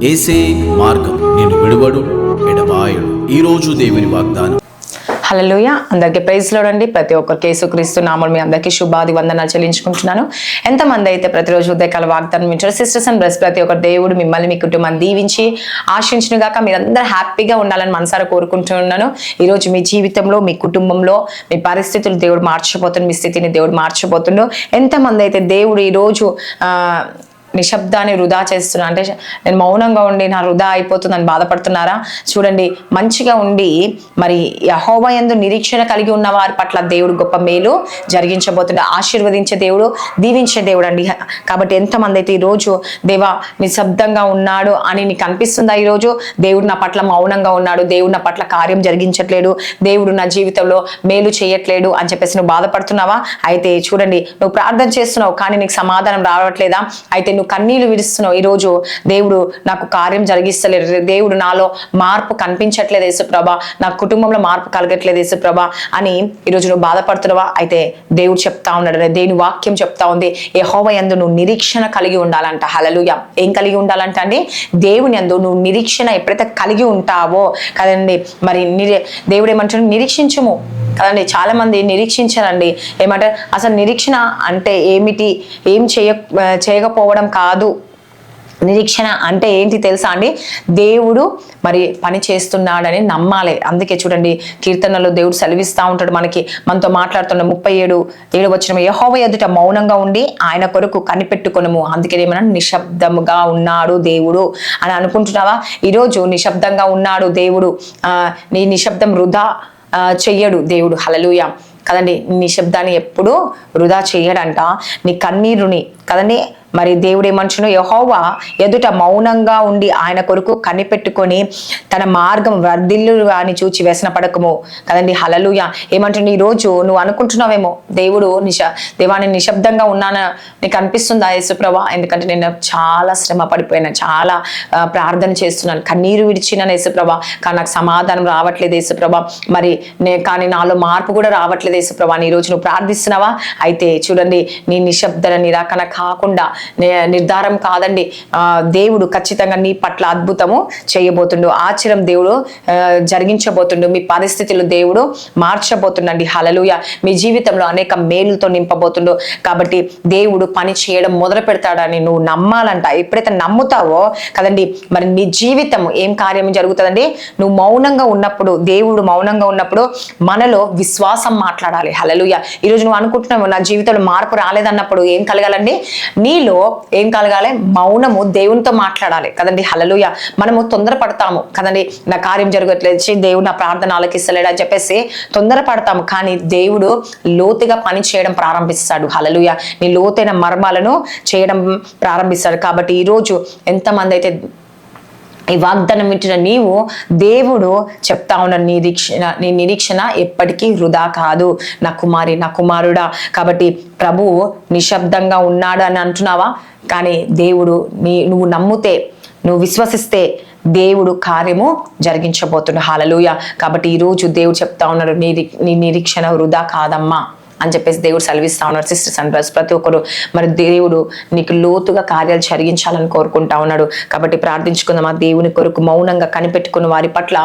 ఏసే మార్గం నేను విడువడు ఎడబాయడు. ఈరోజు దేవుని వాగ్దానం. హల్లెలూయా. అందరికీ ప్రైజ్ లార్డ్ అండి. ప్రతి ఒక్కరికి యేసుక్రీస్తు నామములో మీ అందరికీ శుభాది వందనాలు చెల్లించుకుంటున్నాను. ఎంతమంది అయితే ప్రతిరోజు ఉదయకాల వాగ్దానం వింటారు సిస్టర్స్ అండ్ బ్రదర్స్, ప్రతి ఒక్క దేవుడు మిమ్మల్ని మీ కుటుంబాన్ని దీవించి ఆశించును గాక. మీరందరూ హ్యాపీగా ఉండాలని మనసారా కోరుకుంటున్నాను. ఈరోజు మీ జీవితంలో, మీ కుటుంబంలో మీ పరిస్థితులు దేవుడు మార్చబోతుండు, మీ స్థితిని దేవుడు మార్చబోతుండు. ఎంతమంది అయితే దేవుడు ఈరోజు నిశ్శబ్దాన్ని వృధా చేస్తున్నా అంటే నేను మౌనంగా ఉండి నా వృధా అయిపోతుందని బాధపడుతున్నారా? చూడండి, మంచిగా ఉండి మరి యెహోవా యందు నిరీక్షణ కలిగి ఉన్న వారి పట్ల దేవుడు గొప్ప మేలు జరిగించబోతుండే, ఆశీర్వదించే దేవుడు, దీవించే దేవుడు అండి. కాబట్టి ఎంతమంది అయితే ఈరోజు దేవా నిశ్శబ్దంగా ఉన్నాడు అని నీకు అనిపిస్తుందా? ఈరోజు దేవుడు నా పట్ల మౌనంగా ఉన్నాడు, దేవుడు నా పట్ల కార్యం జరిగించట్లేడు, దేవుడు నా జీవితంలో మేలు చేయట్లేడు అని చెప్పేసి నువ్వు బాధపడుతున్నావా? అయితే చూడండి, నువ్వు ప్రార్థన చేస్తున్నావు కానీ నీకు సమాధానం రావట్లేదా? అయితే నువ్వు కన్నీళ్లు విడుస్తున్నావు. ఈరోజు దేవుడు నాకు కార్యం జరిగిస్తలేదు, దేవుడు నాలో మార్పు కనిపించట్లేదు యేసుప్రభా, నా కుటుంబంలో మార్పు కలగట్లేదు యేసుప్రభా అని ఈరోజు నువ్వు బాధపడుతున్నావా? అయితే దేవుడు చెప్తా ఉన్నాడు, దేవుని వాక్యం చెప్తా ఉంది, యెహోవా యందు నువ్వు నిరీక్షణ కలిగి ఉండాలంట. హల్లెలూయా. ఏం కలిగి ఉండాలంట అండి? దేవుని యందు నువ్వు నిరీక్షణ ఎప్పుడైతే కలిగి ఉంటావో కదండి, మరి దేవుడు ఏమంటాడు? నిరీక్షించుము కదండి. చాలా మంది నిరీక్షించారండి. ఏమంటారు? అసలు నిరీక్షణ అంటే ఏమిటి? ఏం చేయకపోవడం కాదు. నిరీక్షణ అంటే ఏంటి తెలుసా అండి? దేవుడు మరి పని చేస్తున్నాడని నమ్మాలి. అందుకే చూడండి, కీర్తనలో దేవుడు సెలవిస్తూ ఉంటాడు, మనతో మాట్లాడుతున్న 37 వచనం, యెహోవా ఎదుట మౌనంగా ఉండి ఆయన కొరకు కనిపెట్టుకొనుము. అందుకే ఏమన్నా నిశ్శబ్దముగా ఉన్నాడు దేవుడు అని అనుకుంటున్నావా? ఈరోజు నిశ్శబ్దంగా ఉన్నాడు దేవుడు. నీ నిశ్శబ్దం వృధా చెయ్యడు దేవుడు. హల్లెలూయా కదండి. నిశ్శబ్దాన్ని ఎప్పుడు వృధా చెయ్యడంట. నీ కన్నీరుని కదండి మరి దేవుడు ఏమంటున్నాడు? యెహోవా ఎదుట మౌనంగా ఉండి ఆయన కొరకు కనిపెట్టుకొని తన మార్గం వర్ధిల్లు అని చూచి వ్యసన పడకము కదండి. హల్లెలూయా. ఏమంటుంది? ఈరోజు నువ్వు అనుకుంటున్నావేమో దేవాన్ని నిశ్శబ్దంగా ఉన్నాను నీకు అనిపిస్తుందా యేసుప్రభా? ఎందుకంటే నేను చాలా శ్రమ పడిపోయినా, చాలా ప్రార్థన చేస్తున్నాను, కన్నీరు విడిచినాను యేసుప్రభా, కానీ నాకు సమాధానం రావట్లేదు యేసుప్రభా, మరి కానీ నాలో మార్పు కూడా రావట్లేదు యేసుప్రభా అని ఈరోజు నువ్వు ప్రార్థిస్తున్నావా? అయితే చూడండి, నీ నిశ్శబ్దన నిరాకరణ కాకుండా నిర్ధారం కాదండి, దేవుడు ఖచ్చితంగా నీ పట్ల అద్భుతము చేయబోతుండు, ఆశ్చర్యం దేవుడు జరిగించబోతుండు, మీ పరిస్థితులు దేవుడు మార్చబోతుండండి. హల్లెలూయా. మీ జీవితంలో అనేక మేలుతో నింపబోతుండు. కాబట్టి దేవుడు పని చేయడం మొదలు పెడతాడని నువ్వు నమ్మాలంట. ఎప్పుడైతే నమ్ముతావో కదండి, మరి నీ జీవితం ఏం కార్యం జరుగుతుందండి? నువ్వు మౌనంగా ఉన్నప్పుడు, దేవుడు మౌనంగా ఉన్నప్పుడు మనలో విశ్వాసం మాట్లాడాలి. హల్లెలూయా. ఈరోజు నువ్వు అనుకుంటున్నావు నా జీవితంలో మార్పు రాలేదన్నప్పుడు ఏం కలగాలండి? నీలో ఏం కలగాలి? మౌనము, దేవునితో మాట్లాడాలి కదండి. హల్లెలూయా. మనము తొందరపడతాము కదండి, నా కార్యం జరగట్లేదు, దేవుడు నా ప్రార్థన ఆలకిస్తలేడు అని చెప్పేసి తొందరపడతాము, కానీ దేవుడు లోతుగా పని చేయడం ప్రారంభిస్తాడు. హల్లెలూయా. నీ లోతైన మర్మాలను చేయడం ప్రారంభిస్తాడు. కాబట్టి ఈరోజు ఎంతమంది అయితే ఈ వాగ్దానం వింటున్న నీవు, దేవుడు చెప్తా ఉన్న నీ నిరీక్షణ ఎప్పటికీ వృధా కాదు నా కుమారి, నా కుమారుడా. కాబట్టి ప్రభువు నిశ్శబ్దంగా ఉన్నాడు అని అంటున్నావా? కానీ దేవుడు నువ్వు నమ్మితే, నువ్వు విశ్వసిస్తే దేవుడు కార్యము జరిగించబోతున్నాడు. హల్లెలూయా. కాబట్టి ఈరోజు దేవుడు చెప్తా ఉన్నాడు, నీ నిరీక్షణ వృధా కాదమ్మా అని చెప్పేసి దేవుడు సెలవిస్తా ఉన్నారు. సిస్టర్స్ అండ్ బ్రదర్స్, ప్రతి ఒక్కరు మరి దేవుడు నీకు లోతుగా కార్యాలు జరిగించాలని కోరుకుంటా ఉన్నాడు. కాబట్టి ప్రార్థించుకుందాం. ఆ దేవుని కొరకు మౌనంగా కనిపెట్టుకున్న వారి పట్ల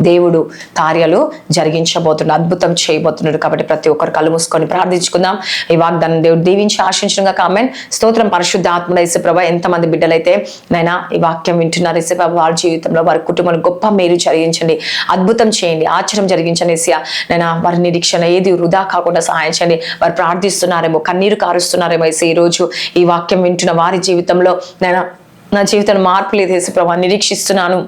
దేవుడు కార్యాలు జరిగించబోతున్నాడు, అద్భుతం చేయబోతున్నాడు. కాబట్టి ప్రతి ఒక్కరు కళ్ళు మూసుకొని ప్రార్థించుకుందాం. ఈ వాగ్దానం దేవుడు దీవించి ఆశించగా కామెంట్ స్తోత్రం. పరిశుద్ధ ఆత్మ యేసుప్రభా, ఎంతమంది బిడ్డలైతే నైనా ఈ వాక్యం వింటున్నారు యేసుప్రభా, వారి జీవితంలో, వారి కుటుంబంలో గొప్ప మేలు జరిగించండి, అద్భుతం చేయండి, ఆశ్చర్యం జరిగించండి యేసయ్యా. నైనా వారి నిరీక్షణ ఏది వృధా కాకుండా సహాయం చేయండి. వారు ప్రార్థిస్తున్నారేమో, కన్నీరు కారుస్తున్నారేమో ఈ రోజు ఈ వాక్యం వింటున్న వారి జీవితంలో నా జీవితంలో మార్పు లేదు యేసుప్రభా, నిరీక్షిస్తున్నాను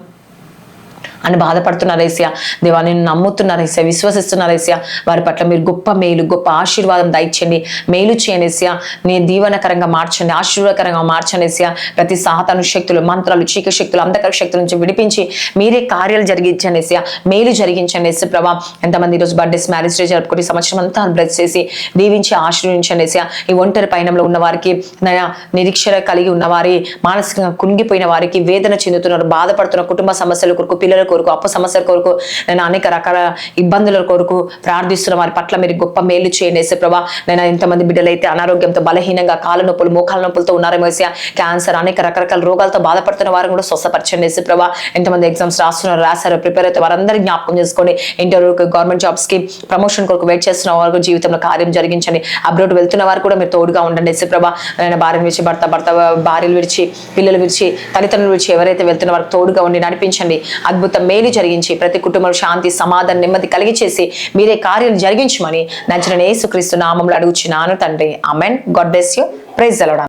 అని బాధపడుతున్నారు యేసయ్యా. దేవా నేను నమ్ముతున్నారు యేసయ్యా, విశ్వసిస్తున్నారు యేసయ్యా. వారి పట్ల మీరు గొప్ప మేలు, గొప్ప ఆశీర్వాదం దయచేయండి, మేలు చేయండి యేసయ్యా. నీ దీవెనకరంగా మార్చండి, ఆశీర్వాదకరంగా మార్చండి యేసయ్యా. ప్రతి సాతాను శక్తులు, మంత్రాలు, చీకటి శక్తులు, అంధకార శక్తుల నుంచి విడిపించి మీరే కార్యాలు జరిగించండి యేసయ్యా, మేలు జరిగించండి యేసుప్రభా. ఎంతమంది ఈరోజు బర్త్డేస్, మ్యారేజ్ డే జరుపుకుని సంవత్సరం అంతా బ్లెస్ చేసి దీవించి ఆశీర్వదించండి యేసయ్యా. ఈ ఒంటరి పయనంలో ఉన్న వారికి, నిరీక్షణ కలిగి ఉన్న వారి, మానసికంగా కుంగిపోయిన వారికి, వేదన చెందుతున్నారు, బాధపడుతున్న కుటుంబ సమస్యల కొరకు, పిల్లల కొరకు, అప్పు సమస్యల కొరకు, నేను అనేక రకాల ఇబ్బందుల కొరకు ప్రార్థిస్తున్న వారి పట్ల మీరు గొప్ప మేలు చేయండి యేసుప్రభా. నేను ఇంతమంది బిడ్డలైతే అనారోగ్యంతో, బలహీనంగా, కాళ్ళ నొప్పులు, మోకాళ్ళ నొప్పులతో ఉన్నారేమో యేసయ్యా. క్యాన్సర్, అనేక రకరకాల రోగాలతో బాధపడుతున్న వారిని కూడా స్వస్థపరచండి యేసుప్రభా. ఎంతమంది ఎగ్జామ్స్ రాశారో, ప్రిపేర్ అయితే వారందరినీ జ్ఞాపకం చేసుకోండి. ఇంటర్వ్యూకి, గవర్నమెంట్ జాబ్స్ కి, ప్రమోషన్ కొరకు వెయిట్ చేస్తున్న వారికి జీవితంలో కార్యం జరిగించండి. అబ్రోడ్ వెళ్తున్న వారు కూడా మీరు తోడుగా ఉండండి యేసుప్రభా. నేను భార్యను విడిచి భర్త భార్యలు విడిచి, పిల్లలు విడిచి, తల్లిదండ్రులు విడిచి ఎవరైతే వెళ్తున్న వారికి తోడుగా ఉండి నడిపించండి. అద్భుత మేలు జరిగించి ప్రతి కుటుంబంలో శాంతి, సమాధానం, నెమ్మది కలిగి చేసి మీరే కార్యం జరిగించమని నజరేయుడైన యేసుక్రీస్తు నామములో అడుగుచున్నాను తండ్రి. ఆమేన్. God bless you. Praise the lord.